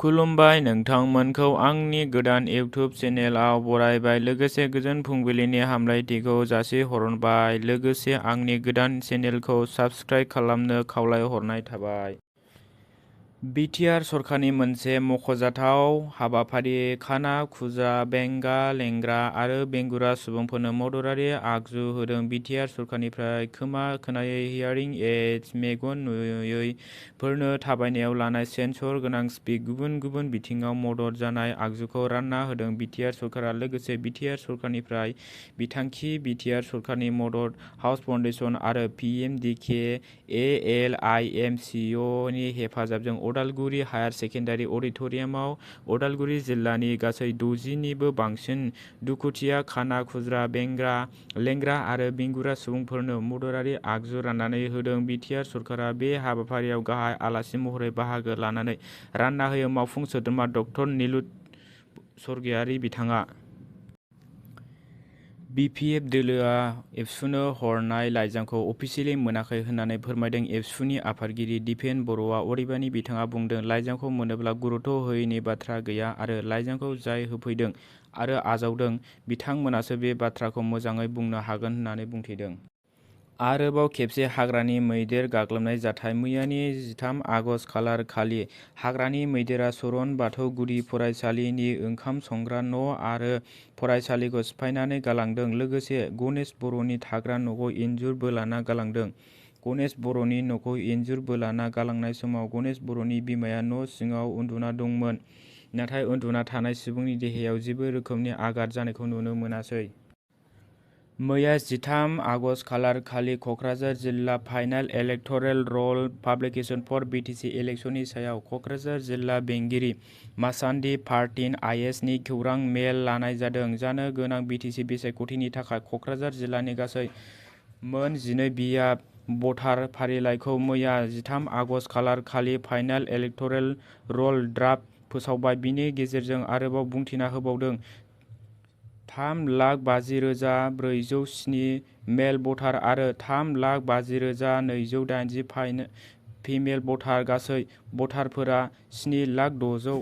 खुलुमबाय नोंथांमोनखौ आंनि गोदान इउट्युब चेनेलाव बरायबाय। लोगोसे गोजोन फुंबिलिनि हामलायथिखौ जासिहरबाय। लोगोसे आंनि गोदान चेनेलखौ साबस्क्राइब खालामनो खावलायहरनाय थाबाय। BTR सरकारनि मोनसे मख'जाथाव हाबाफारि खाना खुजा बेंगा लेंग्रा आरो बेंगुरा सुबुंफोरनो मददारि आगजु होदों। BTR सरकारनिफ्राय खोमा खोनायै हियारिं एइड्स मेगन नुयैफोरनो थाबायनायाव लानाय सेन्सर गोनां स्पिक गुबुन गुबुन बिथिङाव मदद जानाय आगजुखौ रानना होदों BTR सरकारा। लोगोसे BTR सरकारनिफ्राय बिथांखि BTR सरकारनि मदद हाउस फाउन्डेसन आरो PMDK ABSU नि हेफाजाबजों अदालगुरि हायार सेकेन्डारि अडिट'रियामाव अदालगुरि जिल्लानि गासै 60 निबो बांसिन दुखुथिया खाना खुजा बेंगा लेंग्रा आरो बेंगुरा सुबुंफोरनो मददारि आगजु राननानै होदों। BTR सरकारा बे हाबाफारियाव गाहाय आलासि महरै बाहागो लानानै रानना होयो मावफुं सोद्रोमा डक्टर निलुत स्वर्गियारि। बिथाङा BPF दोलोआ एबसुनो हरनाय लाइजामखौ अफिसियेलि मोनाखै होननानै फोरमायदों एबसुनि आफादगिरि दिपेन बर'आ। अदेबानि बिथाङा बुंदों, लाइजामखौ मोनोब्ला गुरुत्व होयैनि बाथ्रा गैया आरो लाइजामखौ जाय होफैदों आरो आजावदों बिथांमोनासो बे बाथ्राखौ मोजाङै बुंनो हागोन होननानै बुंथिदों। आरोबाव खेबसे हाग्रानि मैदेर गाग्लोबनाय जाथाय मैयानि 13 आगस्ट खालार खालि हाग्रानि मैदेरा सरन बाथौ गुदि फरायसालिनि ओंखाम संग्रा न' आरो फरायसालिखौ सिफायनानै गालांदों। लोगोसे गणेश बर'नि थाग्रा न'खौ इन्जुर बोलाना गालांदों। गणेश बर'नि न'खौ इन्जुर बोलाना गालांनाय समाव गणेश बर'नि बिमाया न' सिङाव उन्दुना दंमोन। नाथाय उन्दुना थानाय सुबुंनि देहायाव जेबो रोखोमनि आघात जानायखौ नुनो मोनासै। मैया 13 आगस्ट खालार खालि कक्राझार जिल्ला फाइनाल इलेक्ट'रेल रल पाब्लिकेशन फर BTC इलेक्शननि सायाव कक्राझार जिल्ला बेंगिरि मासान्डि फार्टिन IS नि खौरां मेल लानाय जादों। जानो गोनां BTC बिसायख'थिनि थाखाय कक्राझार जिल्लानि गासै मोन 12 बियाब भटार फारिलाइखौ मैया 13 आगस्ट खालार खालि फाइनाल इलेक्ट'रेल रल ड्राफ्ट फोसावबाय। बिनि गेजेरजों आरोबाव बुंथिना होबावदों 3,50,407 मेल भटार आरो 3,50,280 फिमेल भटार। गासै भटारफोरा 7,06,000